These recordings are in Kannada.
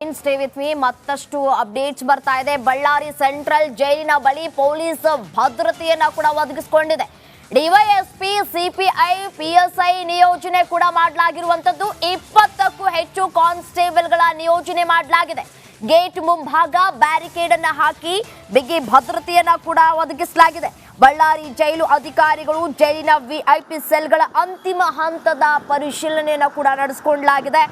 Again stay with me. ಮತ್ತಷ್ಟು ಅಪ್ಡೇಟ್ಸ್ ಬರ್ತಾ ಇದೆ. ಬಳ್ಳಾರಿ ಸೆಂಟ್ರಲ್ ಜೈಲಿನ ಬಳಿ ಪೊಲೀಸ್ ಭದ್ರತೆಯನ್ನ ಕೂಡ ಒದಗಿಸಿಕೊಂಡಿದೆ. ಡಿವೈಎಸ್ಪಿ, ಸಿಪಿಐ, ಪಿಎಸ್ಐ ನಿಯೋಜನೆ ಕೂಡ ಮಾಡಲಾಗಿರುವಂತದ್ದು. 20ಕ್ಕೂ ಹೆಚ್ಚು ಕಾನ್ಸ್ಟೇಬಲ್ಗಳ ನಿಯೋಜನೆ ಮಾಡಲಾಗಿದೆ. ಗೇಟ್ ಮುಂಭಾಗ ಬ್ಯಾರಿಕೇಡ್ ಅನ್ನ ಹಾಕಿ ಬಿಗಿ ಭದ್ರತೆಯನ್ನ ಕೂಡ ಒದಗಿಸಲಾಗಿದೆ. ಬಳ್ಳಾರಿ ಜೈಲು ಅಧಿಕಾರಿಗಳು ಜೈಲಿನ ವಿಐಪಿ ಸೆಲ್ಗಳ ಅಂತಿಮ ಹಂತದ ಪರಿಶೀಲನೆಯನ್ನ ಕೂಡ ನಡೆಸಿಕೊಳ್ಳಲಾಗಿದೆ.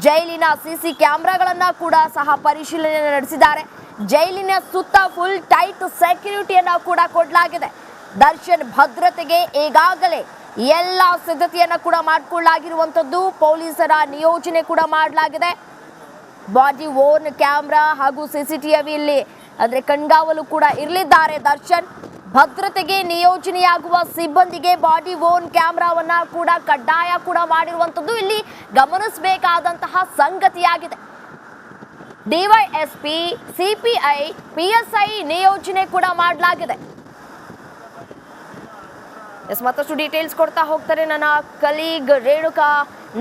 ಜೈಲಿನ ಸಿಸಿ ಕ್ಯಾಮೆರಾಗಳನ್ನ ಕೂಡ ಸಹ ಪರಿಶೀಲನೆ ನಡೆಸಿದ್ದಾರೆ. ಜೈಲಿನ ಸುತ್ತ ಫುಲ್ ಟೈಟ್ ಸೆಕ್ಯೂರಿಟಿಯನ್ನ ಕೂಡ ಕೊಡಲಾಗಿದೆ. ದರ್ಶನ್ ಭದ್ರತೆಗೆ ಈಗಾಗಲೇ ಎಲ್ಲ ಸಿದ್ಧತೆಯನ್ನ ಕೂಡ ಮಾಡಿಕೊಳ್ಳಲಾಗಿರುವಂತದ್ದು. ಪೊಲೀಸರ ನಿಯೋಜನೆ ಕೂಡ ಮಾಡಲಾಗಿದೆ. ಬಾಡಿ ಓನ್ ಕ್ಯಾಮ್ರಾ ಹಾಗೂ ಸಿಸಿಟಿವಿಯಲ್ಲಿ ಅಂದ್ರೆ ಕಣ್ಗಾವಲು ಕೂಡ ಇರಲಿದ್ದಾರೆ. ದರ್ಶನ್ ಭದ್ರತೆಗೆ ನಿಯೋಜನೆಯಾಗುವ ಸಿಬ್ಬಂದಿಗೆ ಬಾಡಿ ಓನ್ ಕ್ಯಾಮ್ರಾವನ್ನ ಕೂಡ ಕಡ್ಡಾಯ ಕೂಡ ಮಾಡಿರುವಂತದ್ದು ಇಲ್ಲಿ ಗಮನಿಸಬೇಕಾದಂತಹ ಸಂಗತಿಯಾಗಿದೆ. ಡಿವೈಎಸ್ಪಿ, ಸಿಪಿಐ, ಪಿಎಸ್ಐ ನಿಯೋಜನೆ ಕೂಡ ಮಾಡಲಾಗಿದೆ. ಮತ್ತಷ್ಟು ಡೀಟೇಲ್ಸ್ ಕೊಡ್ತಾ ಹೋಗ್ತಾರೆ ನನ್ನ ಕಲೀಗ್ ರೇಣುಕಾ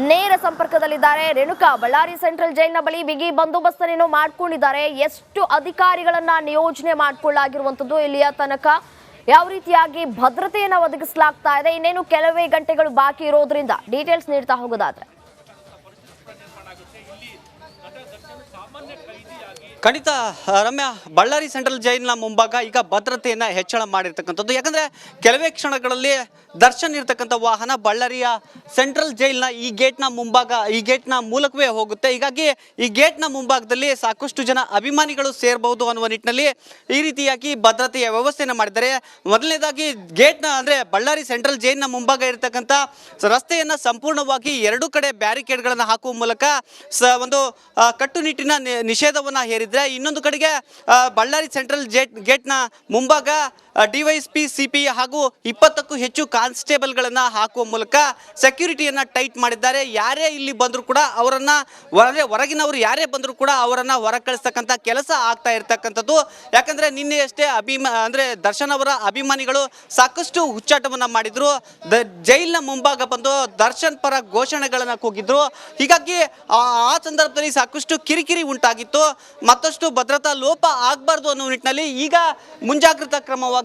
ನೇರ ಸಂಪರ್ಕದಲ್ಲಿದ್ದಾರೆ. ರೇಣುಕಾ, ಬಳ್ಳಾರಿ ಸೆಂಟ್ರಲ್ ಜೈಲಿನ ಬಳಿ ಬಿಗಿ ಬಂದೋಬಸ್ತನ್ನು ಮಾಡ್ಕೊಂಡಿದ್ದಾರೆ. ಎಷ್ಟು ಅಧಿಕಾರಿಗಳನ್ನ ನಿಯೋಜನೆ ಮಾಡಿಕೊಳ್ಳಲಾಗಿರುವಂತದ್ದು ಇಲ್ಲಿಯ ತನಕ? ಯಾವ ರೀತಿಯಾಗಿ ಭದ್ರತೆಯನ್ನು ಒದಗಿಸಲಾಗ್ತಾ ಇದೆ? ಇನ್ನೇನು ಕೆಲವೇ ಗಂಟೆಗಳು ಬಾಕಿ ಇರೋದ್ರಿಂದ ಡೀಟೇಲ್ಸ್ ನೀಡ್ತಾ ಹೋಗೋದಾದ್ರೆ. ಖಂಡಿತ ರಮ್ಯಾ, ಬಳ್ಳಾರಿ ಸೆಂಟ್ರಲ್ ಜೈಲಿನ ಮುಂಭಾಗ ಈಗ ಭದ್ರತೆಯನ್ನು ಹೆಚ್ಚಳ ಮಾಡಿರ್ತಕ್ಕಂಥದ್ದು. ಯಾಕಂದರೆ ಕೆಲವೇ ಕ್ಷಣಗಳಲ್ಲಿ ದರ್ಶನ್ ಇರ್ತಕ್ಕಂಥ ವಾಹನ ಬಳ್ಳಾರಿಯ ಸೆಂಟ್ರಲ್ ಜೈಲಿನ ಈ ಗೇಟ್ನ ಮುಂಭಾಗ, ಈ ಗೇಟ್ನ ಮೂಲಕವೇ ಹೋಗುತ್ತೆ. ಹೀಗಾಗಿ ಈ ಗೇಟ್ನ ಮುಂಭಾಗದಲ್ಲಿ ಸಾಕಷ್ಟು ಜನ ಅಭಿಮಾನಿಗಳು ಸೇರಬಹುದು ಅನ್ನುವ ನಿಟ್ಟಿನಲ್ಲಿ ಈ ರೀತಿಯಾಗಿ ಭದ್ರತೆಯ ವ್ಯವಸ್ಥೆಯನ್ನು ಮಾಡಿದ್ದಾರೆ. ಮೊದಲನೇದಾಗಿ ಗೇಟ್ನ ಅಂದರೆ ಬಳ್ಳಾರಿ ಸೆಂಟ್ರಲ್ ಜೈಲಿನ ಮುಂಭಾಗ ಇರತಕ್ಕಂಥ ರಸ್ತೆಯನ್ನು ಸಂಪೂರ್ಣವಾಗಿ ಎರಡು ಕಡೆ ಬ್ಯಾರಿಕೇಡ್ಗಳನ್ನು ಹಾಕುವ ಮೂಲಕ ಒಂದು ಕಟ್ಟುನಿಟ್ಟಿನ ನಿಷೇಧವನ್ನು ಹೇರಿದ್ದಾರೆ. ಇನ್ನೊಂದು ಕಡೆಗೆ ಬಳ್ಳಾರಿ ಸೆಂಟ್ರಲ್ ಗೇಟ್ನ ಮುಂಭಾಗ ಡಿವೈಎಸ್ಪಿ, ಸಿಪಿ ಹಾಗೂ 20ಕ್ಕೂ ಹೆಚ್ಚು ಕಾನ್ಸ್ಟೇಬಲ್ಗಳನ್ನು ಹಾಕುವ ಮೂಲಕ ಸೆಕ್ಯೂರಿಟಿಯನ್ನು ಟೈಟ್ ಮಾಡಿದ್ದಾರೆ. ಯಾರೇ ಇಲ್ಲಿ ಬಂದರೂ ಕೂಡ ಅವರನ್ನು ಹೊರಗಿನವರು ಯಾರೇ ಬಂದರೂ ಕೂಡ ಅವರನ್ನು ಹೊರ ಕಳಿಸ್ತಕ್ಕಂಥ ಕೆಲಸ ಆಗ್ತಾ ಇರ್ತಕ್ಕಂಥದ್ದು. ಯಾಕಂದರೆ ನಿನ್ನೆಯಷ್ಟೇ ಅಂದರೆ ದರ್ಶನ್ ಅವರ ಅಭಿಮಾನಿಗಳು ಸಾಕಷ್ಟು ಹುಚ್ಚಾಟವನ್ನು ಮಾಡಿದ್ರು. ಜೈಲಿನ ಮುಂಭಾಗ ಬಂದು ದರ್ಶನ್ ಪರ ಘೋಷಣೆಗಳನ್ನು ಕೂಗಿದ್ರು. ಹೀಗಾಗಿ ಆ ಸಂದರ್ಭದಲ್ಲಿ ಸಾಕಷ್ಟು ಕಿರಿಕಿರಿ ಉಂಟಾಗಿತ್ತು. ಮತ್ತಷ್ಟು ಭದ್ರತಾ ಲೋಪ ಆಗಬಾರ್ದು ಅನ್ನೋ ನಿಟ್ಟಿನಲ್ಲಿ ಈಗ ಮುಂಜಾಗ್ರತಾ ಕ್ರಮವಾಗಿ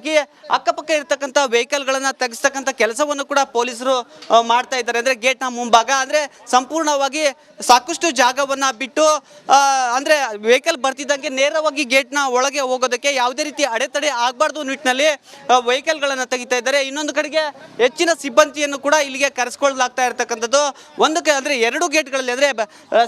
ಅಕ್ಕಪಕ್ಕ ಇರತಕ್ಕಂಥ ವೆಹಿಕಲ್ಗಳನ್ನು ತೆಗೆಸ್ತಕ್ಕಂಥ ಕೆಲಸವನ್ನು ಕೂಡ ಪೊಲೀಸರು ಮಾಡ್ತಾ ಇದ್ದಾರೆ. ಅಂದರೆ ಗೇಟ್ನ ಮುಂಭಾಗ ಅಂದರೆ ಸಂಪೂರ್ಣವಾಗಿ ಸಾಕಷ್ಟು ಜಾಗವನ್ನು ಬಿಟ್ಟು ಅಂದರೆ ವೆಹಿಕಲ್ ಬರ್ತಿದ್ದಂಗೆ ನೇರವಾಗಿ ಗೇಟ್ನ ಒಳಗೆ ಹೋಗೋದಕ್ಕೆ ಯಾವುದೇ ರೀತಿ ಅಡೆತಡೆ ಆಗಬಾರ್ದು ನಿಟ್ಟಿನಲ್ಲಿ ವೆಹಿಕಲ್ಗಳನ್ನು ತೆಗಿತಾ ಇದ್ದಾರೆ. ಇನ್ನೊಂದು ಕಡೆಗೆ ಹೆಚ್ಚಿನ ಸಿಬ್ಬಂದಿಯನ್ನು ಕೂಡ ಇಲ್ಲಿಗೆ ಕರೆಸ್ಕೊಳ್ಳಲಾಗ್ತಾ ಇರ್ತಕ್ಕಂಥದ್ದು. ಒಂದಕ್ಕೆ ಅಂದರೆ ಎರಡು ಗೇಟ್ಗಳಲ್ಲಿ ಅಂದರೆ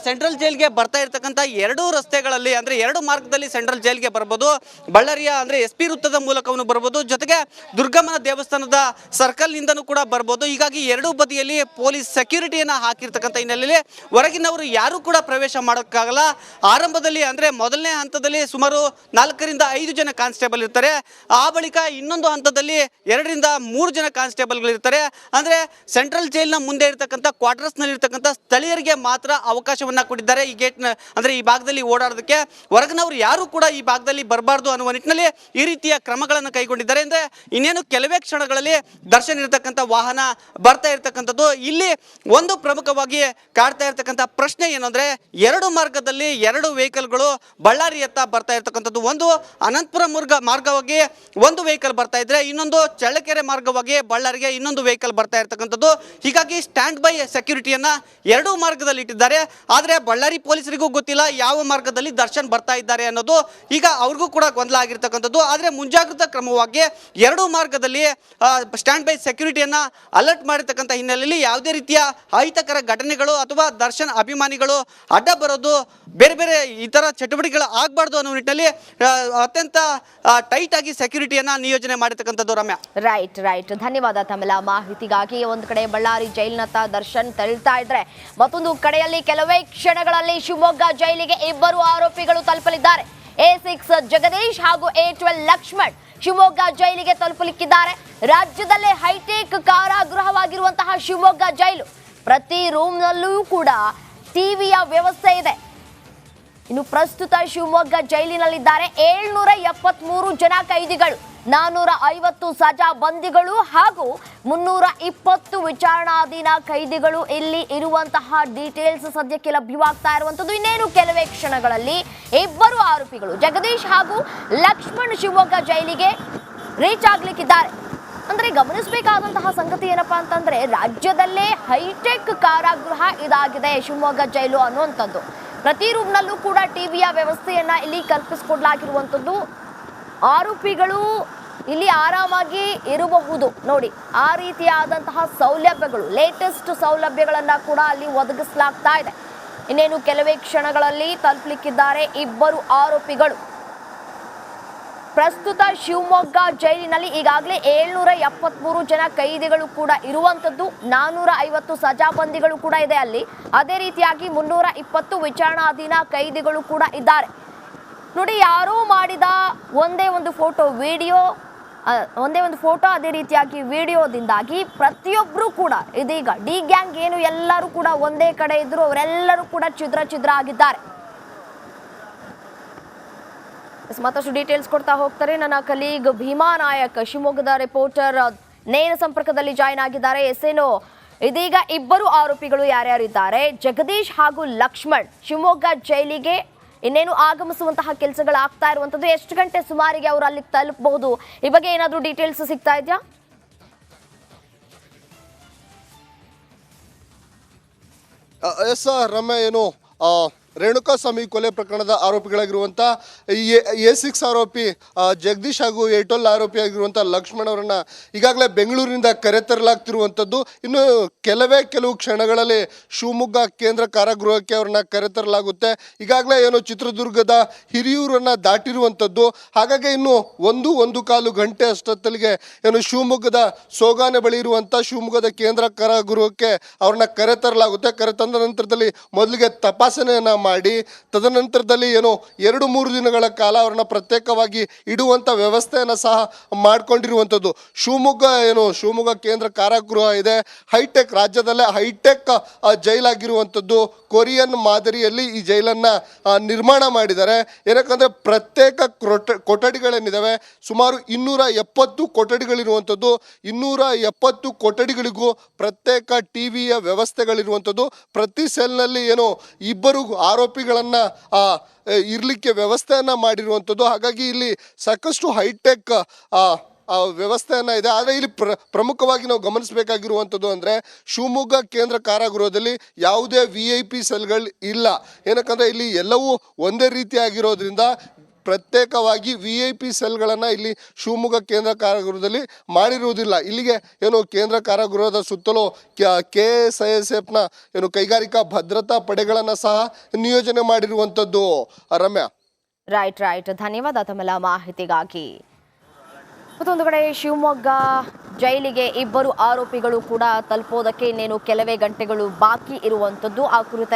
ಸೆಂಟ್ರಲ್ ಜೈಲ್ಗೆ ಬರ್ತಾ ಇರ್ತಕ್ಕಂಥ ಎರಡೂ ರಸ್ತೆಗಳಲ್ಲಿ ಅಂದರೆ ಎರಡು ಮಾರ್ಗದಲ್ಲಿ ಸೆಂಟ್ರಲ್ ಜೈಲ್ಗೆ ಬರ್ಬೋದು. ಬಳ್ಳಾರಿಯ ಅಂದರೆ SP ವೃತ್ತದ ಮೂಲಕವೂ ಬರ್ಬೋದು, ಜೊತೆಗೆ ದುರ್ಗಮ್ಮನ ದೇವಸ್ಥಾನದ ಸರ್ಕಲ್ನಿಂದನೂ ಕೂಡ ಬರ್ಬೋದು. ಹೀಗಾಗಿ ಎರಡೂ ಬದಿಯಲ್ಲಿ ಪೊಲೀಸ್ ಸೆಕ್ಯೂರಿಟಿಯನ್ನು ಹಾಕಿರ್ತಕ್ಕಂಥ ಹಿನ್ನೆಲೆಯಲ್ಲಿ ಹೊರಗಿನವರು ಯಾರೂ ಕೂಡ ಪ್ರವೇಶ ಮಾಡೋಕ್ಕಾಗಲ್ಲ. ಆರಂಭದಲ್ಲಿ ಅಂದರೆ ಮೊದಲನೇ ಹಂತದಲ್ಲಿ ಸುಮಾರು 4 ರಿಂದ 5 ಜನ ಕಾನ್ಸ್ಟೇಬಲ್ ಇರ್ತಾರೆ. ಆ ಬಳಿಕ ಇನ್ನೊಂದು ಹಂತದಲ್ಲಿ 2 ರಿಂದ 3 ಜನ ಕಾನ್ಸ್ಟೇಬಲ್ಗಳು ಇರ್ತಾರೆ. ಅಂದರೆ ಸೆಂಟ್ರಲ್ ಜೈಲಿನ ಮುಂದೆ ಇರತಕ್ಕಂಥ ಕ್ವಾರ್ಟರ್ಸ್ನಲ್ಲಿ ಇರ್ತಕ್ಕಂಥ ಸ್ಥಳೀಯರಿಗೆ ಮಾತ್ರ ಅವಕಾಶವನ್ನು ಕೊಟ್ಟಿದ್ದಾರೆ ಈ ಗೇಟ್ನ ಅಂದರೆ ಈ ಭಾಗದಲ್ಲಿ ಓಡಾಡೋದಕ್ಕೆ. ಹೊರಗಿನವರು ಯಾರು ಕೂಡ ಈ ಭಾಗದಲ್ಲಿ ಬರಬಾರ್ದು ಅನ್ನುವ ನಿಟ್ಟಿನಲ್ಲಿ ಈ ರೀತಿಯ ಕ್ರಮಗಳನ್ನು ಕೈಗೊಂಡಿದ್ದಾರೆ. ಅಂದರೆ ಇನ್ನೇನು ಕೆಲವೇ ಕ್ಷಣಗಳಲ್ಲಿ ದರ್ಶನ್ ಇರತಕ್ಕಂಥ ವಾಹನ ಬರ್ತಾ ಇರತಕ್ಕಂಥದ್ದು. ಇಲ್ಲಿ ಒಂದು ಪ್ರಮುಖವಾಗಿ ಕಾಡ್ತಾ ಇರತಕ್ಕಂಥ ಪ್ರಶ್ನೆ ಏನಂದ್ರೆ, ಎರಡು ಮಾರ್ಗದಲ್ಲಿ ಎರಡು ವೆಹಿಕಲ್ಗಳು ಬಳ್ಳಾರಿಯತ್ತ ಬರ್ತಾ ಇರತಕ್ಕಂಥದ್ದು. ಒಂದು ಅನಂತಪುರ ಮಾರ್ಗವಾಗಿ ಒಂದು ವೆಹಿಕಲ್ ಬರ್ತಾ ಇದ್ರೆ, ಇನ್ನೊಂದು ಚಳ್ಳಕೆರೆ ಮಾರ್ಗವಾಗಿ ಬಳ್ಳಾರಿಗೆ ಇನ್ನೊಂದು ವೆಹಿಕಲ್ ಬರ್ತಾ ಇರತಕ್ಕಂಥದ್ದು. ಹೀಗಾಗಿ ಸ್ಟ್ಯಾಂಡ್ ಬೈ ಸೆಕ್ಯೂರಿಟಿಯನ್ನ ಎರಡೂ ಮಾರ್ಗದಲ್ಲಿ ಇಟ್ಟಿದ್ದಾರೆ. ಆದರೆ ಬಳ್ಳಾರಿ ಪೊಲೀಸರಿಗೂ ಗೊತ್ತಿಲ್ಲ ಯಾವ ಮಾರ್ಗದಲ್ಲಿ ದರ್ಶನ್ ಬರ್ತಾ ಇದ್ದಾರೆ ಅನ್ನೋದು. ಈಗ ಅವ್ರಿಗೂ ಕೂಡ ಗೊಂದಲ ಆಗಿರ್ತಕ್ಕಂಥದ್ದು. ಆದರೆ ಮುಂಜಾಗ್ರತಾ ಕ್ರಮವಾಗಿ ಎರಡೂ ಮಾರ್ಗದಲ್ಲಿ ಸ್ಟ್ಯಾಂಡ್ ಬೈ ಸೆಕ್ಯೂರಿಟಿಯನ್ನ ಅಲರ್ಟ್ ಮಾಡಿರ್ತಕ್ಕಂಥ ಹಿನ್ನೆಲೆಯಲ್ಲಿ ಯಾವುದೇ ರೀತಿಯ ಅಹಿತಕರ ಘಟನೆಗಳು ಅಥವಾ ದರ್ಶನ್ ಅಭಿಮಾನಿಗಳು ಅಡ್ಡ ಬರೋದು, ಬೇರೆ ಬೇರೆ ಈ ಥರ ಚಟುವಟಿಕೆಗಳು ಆಗಬಾರ್ದು ಅನ್ನೋ ನಿಟ್ಟಿನಲ್ಲಿ ಅತ್ಯಂತ ಟೈಟ್ ಆಗಿ ಸೆಕ್ಯೂರಿಟಿಯನ್ನ ನಿಯೋಜನೆ ಮಾಡಿರ್ತಕ್ಕಂಥದ್ದು. ರಮ್ಯಾ, ರೈಟ್. ಧನ್ಯವಾದ ತಮ್ಮೆಲ್ಲ ಮಾಹಿತಿಗಾಗಿ. ಒಂದು ಕಡೆ ಬಳ್ಳಾರಿ ಜೈಲಿನತ್ತ ದರ್ಶನ್ ತೆರಳ್ತಾ ಇದ್ರೆ, ಮತ್ತೊಂದು ಕಡೆಯಲ್ಲಿ ಕೆಲವೇ ಕ್ಷಣಗಳಲ್ಲಿ ಶಿವಮೊಗ್ಗ ಜೈಲಿಗೆ 2 ಆರೋಪಿಗಳು ತಲುಪಲಿದ್ದಾರೆ. A6 ಜಗದೀಶ್ ಹಾಗೂ A12 ಲಕ್ಷ್ಮಣ್ ಶಿವಮೊಗ್ಗ ಜೈಲಿಗೆ ತಲುಪಲಿಕ್ಕಿದ್ದಾರೆ. ರಾಜ್ಯದಲ್ಲೇ ಹೈಟೆಕ್ ಕಾರಾಗೃಹವಾಗಿರುವಂತಹ ಶಿವಮೊಗ್ಗ ಜೈಲು, ಪ್ರತಿ ರೂಮ್ನಲ್ಲೂ ಕೂಡ ಟಿವಿಯ ವ್ಯವಸ್ಥೆ ಇದೆ. ಇನ್ನು ಪ್ರಸ್ತುತ ಶಿವಮೊಗ್ಗ ಜೈಲಿನಲ್ಲಿದ್ದಾರೆ 773 ಜನ ಕೈದಿಗಳು. 450 ಸಜಾ ಬಂದಿಗಳು ಹಾಗೂ 320 ವಿಚಾರಣಾಧೀನ ಕೈದಿಗಳು ಇಲ್ಲಿ ಇರುವಂತಹ ಡೀಟೇಲ್ಸ್ ಸದ್ಯಕ್ಕೆ ಲಭ್ಯವಾಗ್ತಾ ಇರುವಂತದ್ದು. ಇನ್ನೇನು ಕೆಲವೇ ಕ್ಷಣಗಳಲ್ಲಿ ಇಬ್ಬರು ಆರೋಪಿಗಳು ಜಗದೀಶ್ ಹಾಗೂ ಲಕ್ಷ್ಮಣ್ ಶಿವಮೊಗ್ಗ ಜೈಲಿಗೆ ರೀಚ್ ಆಗ್ಲಿಕ್ಕಿದ್ದಾರೆ. ಅಂದ್ರೆ ಗಮನಿಸಬೇಕಾದಂತಹ ಸಂಗತಿ ಏನಪ್ಪಾ ಅಂತಂದ್ರೆ ರಾಜ್ಯದಲ್ಲೇ ಹೈಟೆಕ್ ಕಾರಾಗೃಹ ಇದಾಗಿದೆ ಶಿವಮೊಗ್ಗ ಜೈಲು ಅನ್ನುವಂಥದ್ದು. ಪ್ರತಿ ರೂಮ್ನಲ್ಲೂ ಕೂಡ ಟಿವಿಯ ವ್ಯವಸ್ಥೆಯನ್ನ ಇಲ್ಲಿ ಕಲ್ಪಿಸಿಕೊಡ್ಲಾಗಿರುವಂಥದ್ದು. ಆರೋಪಿಗಳು ಇಲ್ಲಿ ಆರಾಮಾಗಿ ಇರಬಹುದು ನೋಡಿ. ಆ ರೀತಿಯಾದಂತಹ ಸೌಲಭ್ಯಗಳು, ಲೇಟೆಸ್ಟ್ ಸೌಲಭ್ಯಗಳನ್ನ ಕೂಡ ಅಲ್ಲಿ ಒದಗಿಸಲಾಗ್ತಾ ಇದೆ. ಇನ್ನೇನು ಕೆಲವೇ ಕ್ಷಣಗಳಲ್ಲಿ ತಲುಪಲಿಕ್ಕಿದ್ದಾರೆ ಇಬ್ಬರು ಆರೋಪಿಗಳು. ಪ್ರಸ್ತುತ ಶಿವಮೊಗ್ಗ ಜೈಲಿನಲ್ಲಿ ಈಗಾಗಲೇ 773 ಜನ ಕೈದಿಗಳು ಕೂಡ ಇರುವಂತದ್ದು. 450 ಸಜಾಬಂದಿಗಳು ಕೂಡ ಇದೆ ಅಲ್ಲಿ. ಅದೇ ರೀತಿಯಾಗಿ 320 ವಿಚಾರಣಾಧೀನ ಕೈದಿಗಳು ಕೂಡ ಇದ್ದಾರೆ ನೋಡಿ. ಯಾರೋ ಮಾಡಿದ ಒಂದೇ ಒಂದು ಫೋಟೋ ಅದೇ ರೀತಿಯಾಗಿ ವಿಡಿಯೋದಿಂದಾಗಿ ಪ್ರತಿಯೊಬ್ಬರು ಕೂಡ ಇದೀಗ ಡಿ ಗ್ಯಾಂಗ್ ಏನು ಎಲ್ಲರೂ ಕೂಡ ಒಂದೇ ಕಡೆ ಇದ್ರು, ಅವರೆಲ್ಲರೂ ಕೂಡ ಛಿದ್ರ ಆಗಿದ್ದಾರೆ. ಮತ್ತಷ್ಟು ಡೀಟೇಲ್ಸ್ ಕೊಡ್ತಾ ಹೋಗ್ತಾರೆ ನನ್ನ ಕಲೀಗ್ ಭೀಮಾ ನಾಯಕ್, ಶಿವಮೊಗ್ಗದ ರಿಪೋರ್ಟರ್ ನೇರ ಸಂಪರ್ಕದಲ್ಲಿ ಜಾಯ್ನ್ ಆಗಿದ್ದಾರೆ. ಎಸ್ಎನೋ ಇದೀಗ ಇಬ್ಬರು ಆರೋಪಿಗಳು ಯಾರ್ಯಾರಿದ್ದಾರೆ, ಜಗದೀಶ್ ಹಾಗೂ ಲಕ್ಷ್ಮಣ್ ಶಿವಮೊಗ್ಗ ಜೈಲಿಗೆ ಇನ್ನೇನು ಆಗಮಿಸುವಂತಹ ಕೆಲಸಗಳಾಗ್ತಾ ಇರುವಂತದ್ದು. ಎಷ್ಟು ಗಂಟೆ ಸುಮಾರಿಗೆ ಅವರು ಅಲ್ಲಿ ತಲುಪಬಹುದು, ಈ ಬಗ್ಗೆ ಏನಾದರೂ ಡೀಟೇಲ್ಸ್ ಸಿಗ್ತಾ ಇದೆಯಾ? ಎಸ್ ರಮ್ಯ, ಏನು ರೇಣುಕಾಸ್ವಾಮಿ ಕೊಲೆ ಪ್ರಕರಣದ ಆರೋಪಿಗಳಾಗಿರುವಂಥ A6 ಆರೋಪಿ ಜಗದೀಶ್ ಹಾಗೂ A12 ಆರೋಪಿ ಆಗಿರುವಂಥ ಲಕ್ಷ್ಮಣ್ ಅವರನ್ನು ಈಗಾಗಲೇ ಬೆಂಗಳೂರಿನಿಂದ ಕರೆತರಲಾಗ್ತಿರುವಂಥದ್ದು. ಇನ್ನು ಕೆಲವು ಕ್ಷಣಗಳಲ್ಲಿ ಶಿವಮೊಗ್ಗ ಕೇಂದ್ರ ಕಾರಾಗೃಹಕ್ಕೆ ಅವ್ರನ್ನ ಕರೆತರಲಾಗುತ್ತೆ. ಈಗಾಗಲೇ ಏನು ಚಿತ್ರದುರ್ಗದ ಹಿರಿಯೂರನ್ನು ದಾಟಿರುವಂಥದ್ದು. ಹಾಗಾಗಿ ಇನ್ನು ಒಂದು ಕಾಲು ಗಂಟೆ ಅಷ್ಟೊತ್ತಲಿಗೆ ಏನು ಶಿವಮೊಗ್ಗದ ಸೋಗಾನೆ ಬಳಿ ಇರುವಂಥ ಶಿವಮೊಗ್ಗದ ಕೇಂದ್ರ ಕಾರಾಗೃಹಕ್ಕೆ ಅವ್ರನ್ನ ಕರೆತರಲಾಗುತ್ತೆ. ಕರೆತಂದ ನಂತರದಲ್ಲಿ ಮೊದಲಿಗೆ ತಪಾಸಣೆಯನ್ನು ಮಾಡಿ ತದನಂತರದಲ್ಲಿ ಏನು 2-3 ದಿನಗಳ ಕಾಲ ಅವ್ರನ್ನ ಪ್ರತ್ಯೇಕವಾಗಿ ಇಡುವಂಥ ವ್ಯವಸ್ಥೆಯನ್ನು ಸಹ ಮಾಡಿಕೊಂಡಿರುವಂಥದ್ದು. ಶಿವಮೊಗ್ಗ ಕೇಂದ್ರ ಕಾರಾಗೃಹ ಇದೆ. ಹೈಟೆಕ್, ರಾಜ್ಯದಲ್ಲೇ ಹೈಟೆಕ್ ಜೈಲಾಗಿರುವಂಥದ್ದು. ಕೊರಿಯನ್ ಮಾದರಿಯಲ್ಲಿ ಈ ಜೈಲನ್ನು ನಿರ್ಮಾಣ ಮಾಡಿದ್ದಾರೆ. ಏನಕ್ಕಂದರೆ ಪ್ರತ್ಯೇಕ ಕೊಠಡಿಗಳೇನಿದ್ದಾವೆ ಸುಮಾರು 270 ಕೊಠಡಿಗಳಿರುವಂಥದ್ದು. 270 ಕೊಠಡಿಗಳಿಗೂ ಪ್ರತ್ಯೇಕ ಟಿವಿಯ ವ್ಯವಸ್ಥೆಗಳಿರುವಂಥದ್ದು. ಪ್ರತಿ ಸೆಲ್ನಲ್ಲಿ ಏನು ಇಬ್ಬರು ಆರೋಪಿಗಳನ್ನು ಇರಲಿಕ್ಕೆ ವ್ಯವಸ್ಥೆಯನ್ನು ಮಾಡಿರುವಂಥದ್ದು. ಹಾಗಾಗಿ ಇಲ್ಲಿ ಸಾಕಷ್ಟು ಹೈಟೆಕ್ ವ್ಯವಸ್ಥೆಯನ್ನು ಇದೆ. ಆದರೆ ಇಲ್ಲಿ ಪ್ರಮುಖವಾಗಿ ನಾವು ಗಮನಿಸಬೇಕಾಗಿರುವಂಥದ್ದು ಅಂದರೆ ಶಿವಮೊಗ್ಗ ಕೇಂದ್ರ ಕಾರಾಗೃಹದಲ್ಲಿ ಯಾವುದೇ VIP ಸೆಲ್ಗಳು ಇಲ್ಲ. ಏನಕ್ಕಂದರೆ ಇಲ್ಲಿ ಎಲ್ಲವೂ ಒಂದೇ ರೀತಿಯಾಗಿರೋದ್ರಿಂದ ಪ್ರತ್ಯೇಕವಾಗಿ VIP ಸೆಲ್ಗಳನ್ನು ಇಲ್ಲಿ ಶಿವಮೊಗ್ಗ ಕೇಂದ್ರ ಕಾರಾಗೃಹದಲ್ಲಿ ಮಾಡಿರುವುದಿಲ್ಲ. ಇಲ್ಲಿಗೆ ಏನು ಕೇಂದ್ರ ಕಾರಾಗೃಹದ ಸುತ್ತಲೂ KSISFನ ಏನು ಕೈಗಾರಿಕಾ ಭದ್ರತಾ ಪಡೆಗಳನ್ನು ಸಹ ನಿಯೋಜನೆ ಮಾಡಿರುವಂಥದ್ದು. ರಮ್ಯಾ, ರೈಟ್ ಧನ್ಯವಾದ ತಮ್ಮೆಲ್ಲ ಮಾಹಿತಿಗಾಗಿ. ಮತ್ತೊಂದು ಕಡೆ ಶಿವಮೊಗ್ಗ ಜೈಲಿಗೆ ಇಬ್ಬರು ಆರೋಪಿಗಳು ಕೂಡ ತಲುಪೋದಕ್ಕೆ ಇನ್ನೇನು ಕೆಲವೇ ಗಂಟೆಗಳು ಬಾಕಿ ಇರುವಂಥದ್ದು. ಆ ಕುರಿತ